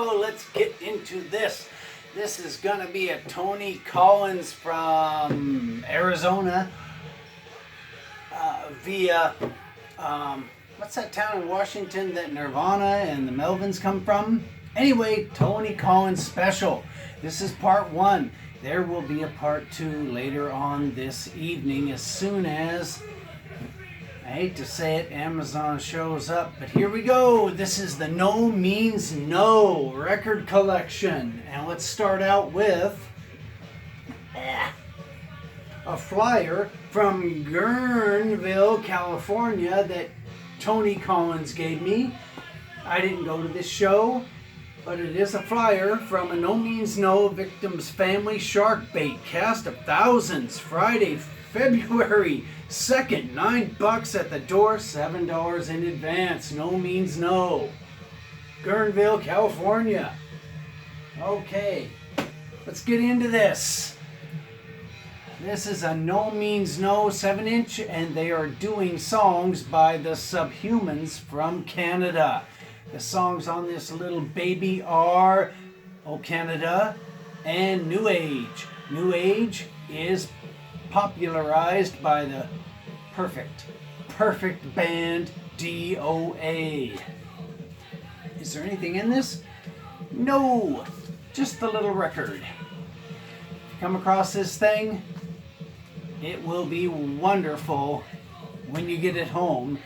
go. Let's get into this. This is gonna be a Tony Collins from Arizona via what's that town in Washington that Nirvana and the Melvins come from? Anyway, Tony Collins special. This is part one. There will be a part two later on this evening as soon as, I hate to say it, Amazon shows up, but here we go. This is the No Means No record collection. And let's start out with a flyer from Guerneville, California that Tony Collins gave me. I didn't go to this show, but it is a flyer from a No Means No Victims Family Shark Bait Cast of Thousands, Friday, February 2nd, $9 at the door, $7 in advance. No Means No. Guerneville, California. Okay, let's get into this. This is a No Means No 7-inch, and they are doing songs by the Subhumans from Canada. The songs on this little baby are Oh Canada and New Age. New Age is popularized by the perfect band DOA. Is there anything in this? No, just the little record. If you come across this thing, it will be wonderful when you get it home.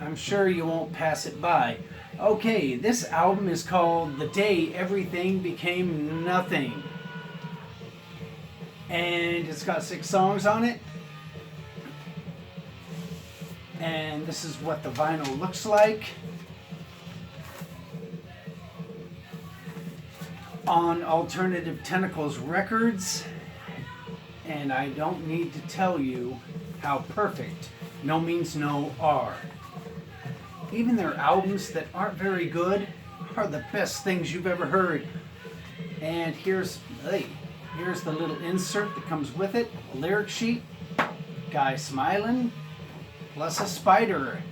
I'm sure you won't pass it by. Okay, this album is called The Day Everything Became Nothing. And it's got 6 songs on it. And this is what the vinyl looks like. On Alternative Tentacles Records. And I don't need to tell you how perfect No Means No are. Even their albums that aren't very good are the best things you've ever heard. And here's the little insert that comes with it. A lyric sheet, guy smiling, plus a spider.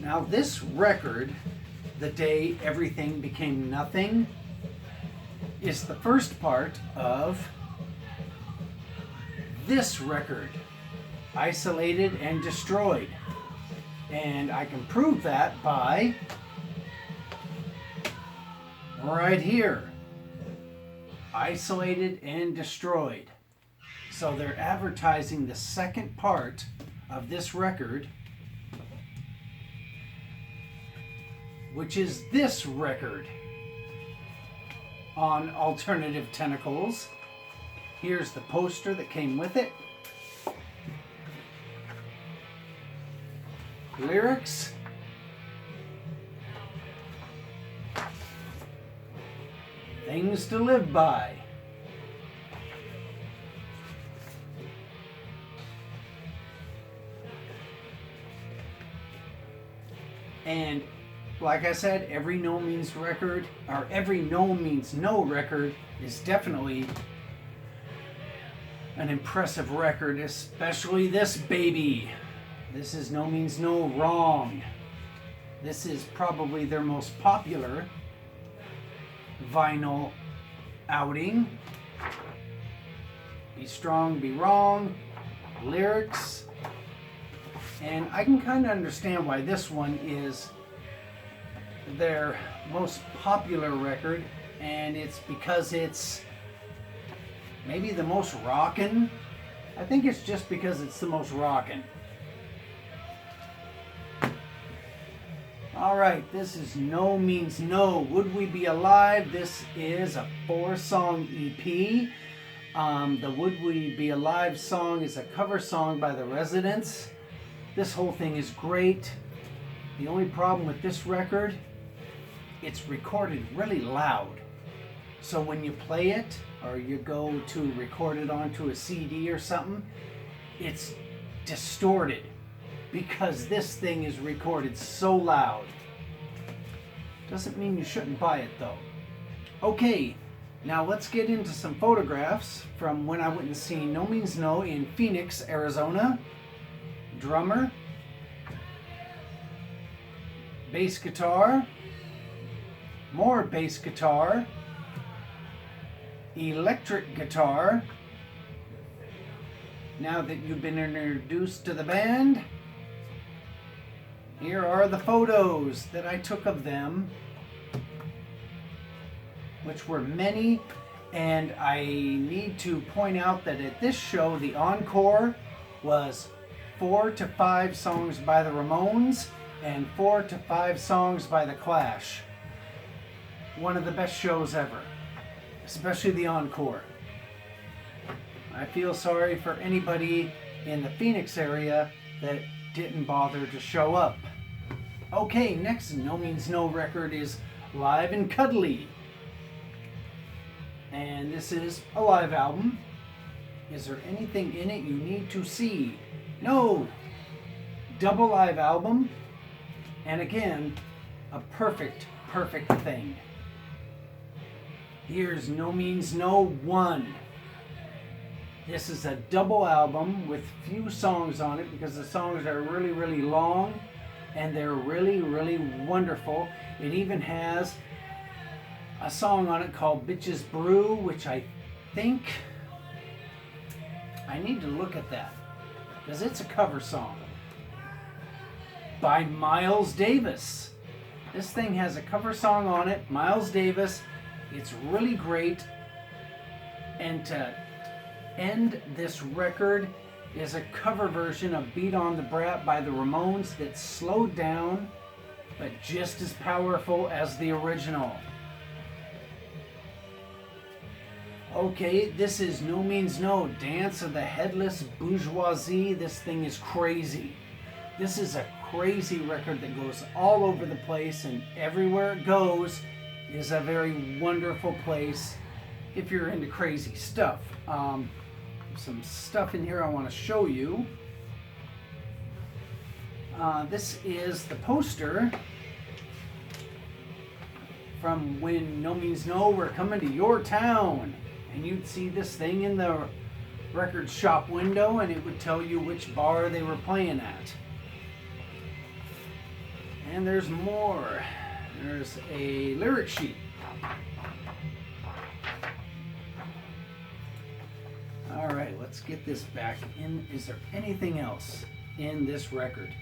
Now this record, The Day Everything Became Nothing, is the first part of this record, Isolated and Destroyed. And I can prove that by right here, Isolated and Destroyed. So they're advertising the second part of this record, which is this record on Alternative Tentacles. Here's the poster that came with it. Lyrics. Things to live by. And like I said, every No Means record, or every No Means No record, is definitely an impressive record, especially this baby. This is No Means No Wrong. This is probably their most popular vinyl outing. Be Strong, Be Wrong, lyrics. And I can kind of understand why this one is their most popular record, and it's because it's maybe the most rockin'. I think it's just because it's the most rockin'. Alright, this is No Means No, Would We Be Alive? This is a 4-song EP. The Would We Be Alive song is a cover song by the Residents. This whole thing is great. The only problem with this record, it's recorded really loud. So when you play it, or you go to record it onto a CD or something, it's distorted because this thing is recorded so loud. Doesn't mean you shouldn't buy it though. Okay, now let's get into some photographs from when I went and seen No Means No in Phoenix, Arizona. Drummer, bass guitar, more bass guitar, electric guitar. Now that you've been introduced to the band, here are the photos that I took of them, which were many, and I need to point out that at this show, the encore was 4 to 5 songs by the Ramones and 4 to 5 songs by the Clash. One of the best shows ever, especially the encore. I feel sorry for anybody in the Phoenix area that didn't bother to show up. Okay, next No Means No record is Live and Cuddly. And this is a live album. Is there anything in it you need to see? No! Double live album. And again, a perfect thing. Here's No Means No 1. This is a double album with few songs on it because the songs are really long and they're really wonderful. It even has a song on it called Bitches Brew, which I think I need to look at that because it's a cover song by Miles Davis. This thing has a cover song on it, Miles Davis. It's really great. And to end this record is a cover version of Beat on the Brat by the Ramones that's slowed down but just as powerful as the original. Okay, this is No Means No, Dance of the Headless Bourgeoisie. This thing is crazy. This is a crazy record that goes all over the place, and everywhere it goes is a very wonderful place if you're into crazy stuff. Some stuff in here I want to show you. This is the poster from when No Means No were coming to your town. And you'd see this thing in the record shop window and it would tell you which bar they were playing at. And there's more. There's a lyric sheet. All right, let's get this back in. Is there anything else in this record?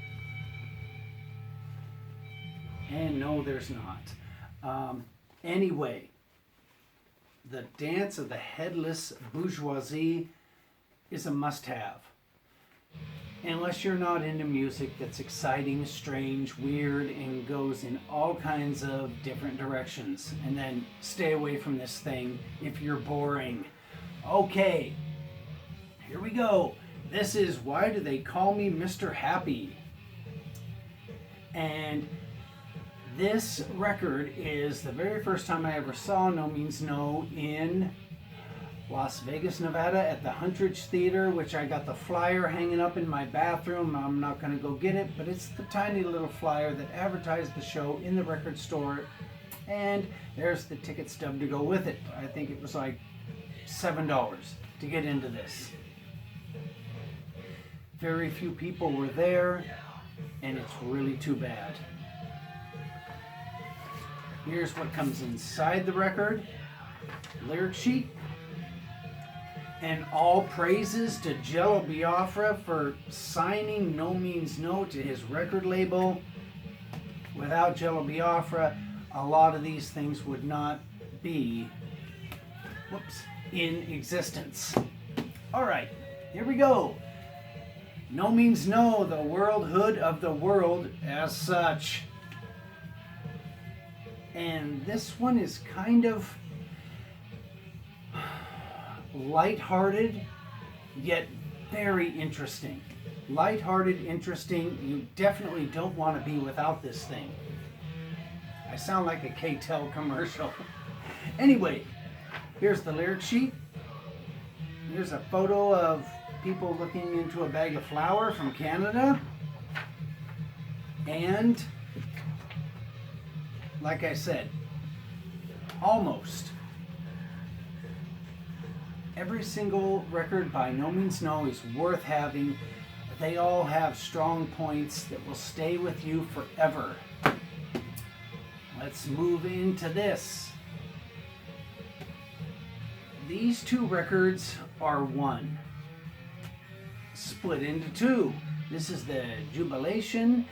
And no, there's not. Anyway, the Dance of the Headless Bourgeoisie is a must-have. Unless you're not into music that's exciting, strange, weird, and goes in all kinds of different directions. And then stay away from this thing if you're boring. Okay, here we go. This is Why Do They Call Me Mr. Happy? And this record is the very first time I ever saw No Means No in Las Vegas, Nevada at the Huntridge Theater, which I got the flyer hanging up in my bathroom. I'm not going to go get it, but it's the tiny little flyer that advertised the show in the record store. And there's the ticket stub to go with it. I think it was like $7 to get into this. Very few people were there, and it's really too bad. Here's what comes inside the record. Lyric sheet. And all praises to Jello Biafra for signing No Means No to his record label. Without Jello Biafra, a lot of these things would not be in existence. All right, here we go. No Means No, the world hood of the world as such. And this one is kind of lighthearted, yet very interesting. Lighthearted, interesting. You definitely don't want to be without this thing. I sound like a K-Tel commercial. Anyway, here's the lyric sheet. Here's a photo of people looking into a bag of flour from Canada. And like I said, almost every single record by No Means No is worth having. They all have strong points that will stay with you forever. Let's move into this. These two records are one, split into two. This is the Jubilation,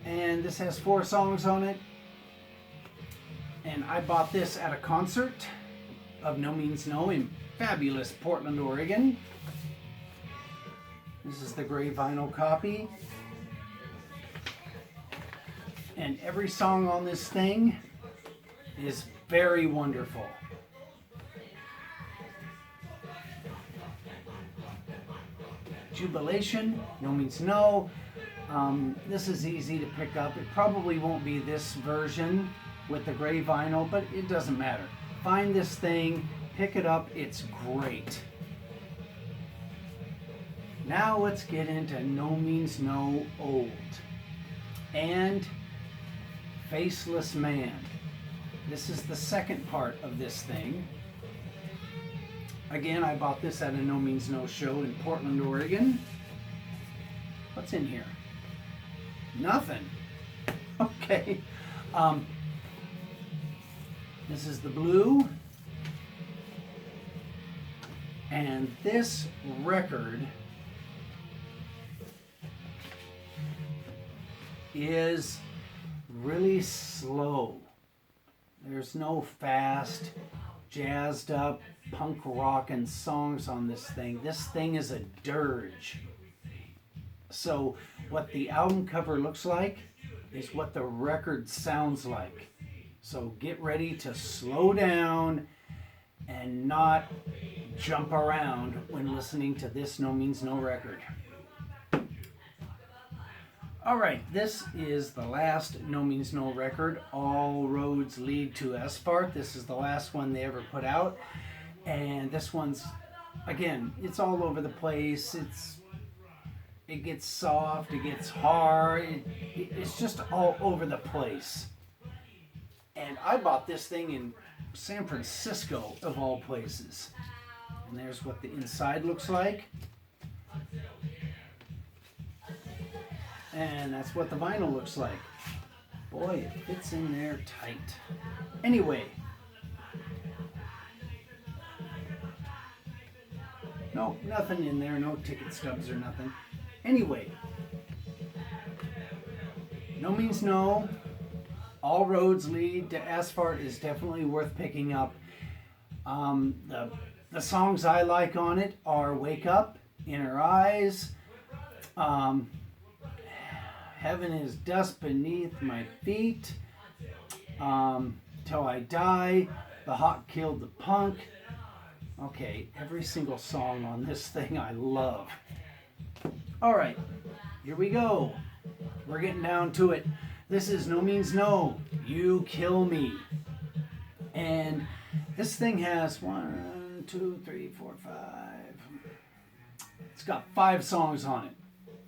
and this has 4 songs on it. And I bought this at a concert of No Means No in fabulous Portland, Oregon. This is the gray vinyl copy. And every song on this thing is very wonderful. Jubilation, No Means No. This is easy to pick up. It probably won't be this version with the gray vinyl, but it doesn't matter. Find this thing, pick it up, it's great. Now let's get into No Means No Old and Faceless Man. This is the second part of this thing. Again, I bought this at a No Means No show in Portland, Oregon. What's in here? Nothing. Okay. This is the blue. And this record is really slow. There's no fast, jazzed up punk rock and songs on this thing. This thing is a dirge. So what the album cover looks like is what the record sounds like. So get ready to slow down and not jump around when listening to this No Means No record. Alright, this is the last No Means No record, All Roads Lead to Asphalt. This is the last one they ever put out. And this one's, again, it's all over the place. It gets soft, it gets hard, it's just all over the place. And I bought this thing in San Francisco, of all places. And there's what the inside looks like. And that's what the vinyl looks like. Boy, it fits in there tight. Anyway. No, nothing in there. No ticket stubs or nothing. Anyway. No Means No. All Roads Lead to Asphalt is definitely worth picking up. The songs I like on it are Wake Up, Inner Eyes, Heaven is Dust Beneath My Feet, Till I Die, The Hawk Killed the Punk. Okay, every single song on this thing I love. Alright, here we go. We're getting down to it. This is No Means No, You Kill Me. And this thing has 1, 2, 3, 4, 5. It's got 5 songs on it.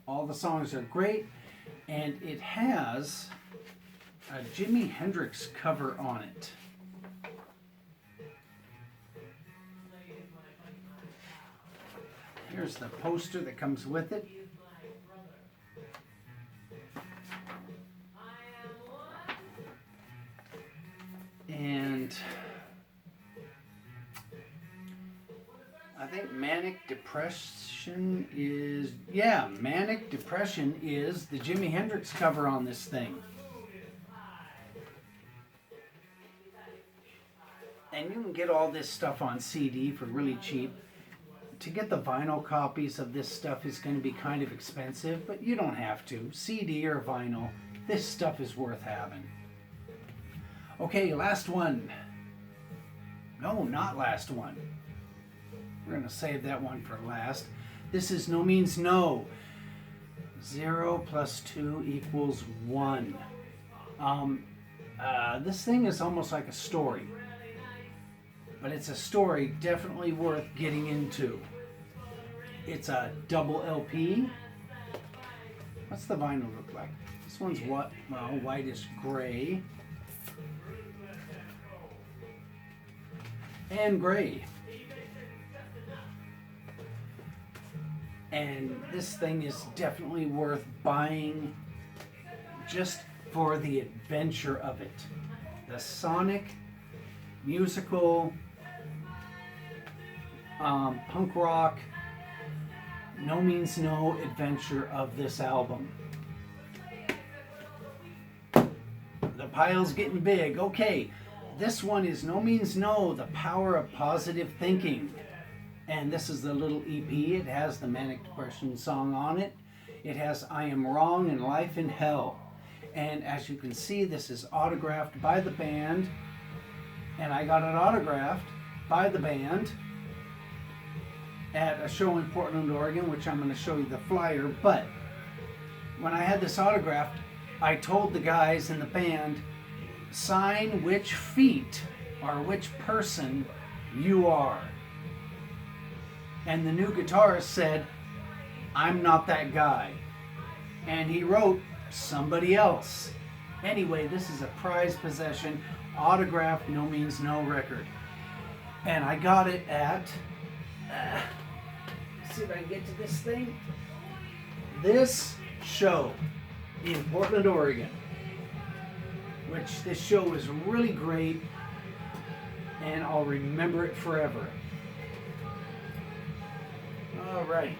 All the songs are great. And it has a Jimi Hendrix cover on it. Here's the poster that comes with it. And I think Manic Depression is the Jimi Hendrix cover on this thing. And you can get all this stuff on CD for really cheap. To get the vinyl copies of this stuff is going to be kind of expensive, but you don't have to. CD or vinyl, this stuff is worth having. Okay, last one. No, not last one. We're going to save that one for last. This is No Means No. 0 + 2 = 1. This thing is almost like a story. But it's a story definitely worth getting into. It's a double LP. What's the vinyl look like? This one's what? Well, whitish gray. And gray. And this thing is definitely worth buying just for the adventure of it. The sonic, musical, punk rock, No Means No adventure of this album. The pile's getting big. Okay, this one is No Means No, The Power of Positive Thinking. And this is the little EP. It has the Manic Depression song on it. It has I Am Wrong and Life in Hell. And as you can see, this is autographed by the band. And I got it autographed by the band at a show in Portland, Oregon, which I'm going to show you the flyer. But when I had this autographed, I told the guys in the band, sign which feet or which person you are. And the new guitarist said, I'm not that guy. And he wrote somebody else. Anyway, this is a prized possession, autographed No Means No record. And I got it at, see if I can get to this thing. This show in Portland, Oregon, which this show was really great, and I'll remember it forever. All right.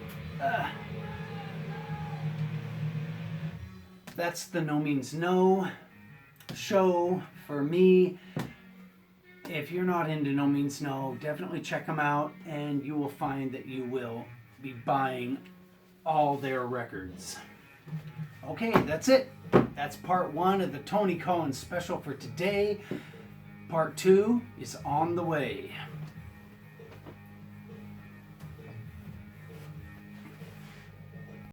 That's the No Means No show for me. If you're not into No Means No, definitely check them out, and you will find that you will be buying all their records. Okay, that's it. That's part 1 of the Tony Collins special for today. Part 2 is on the way.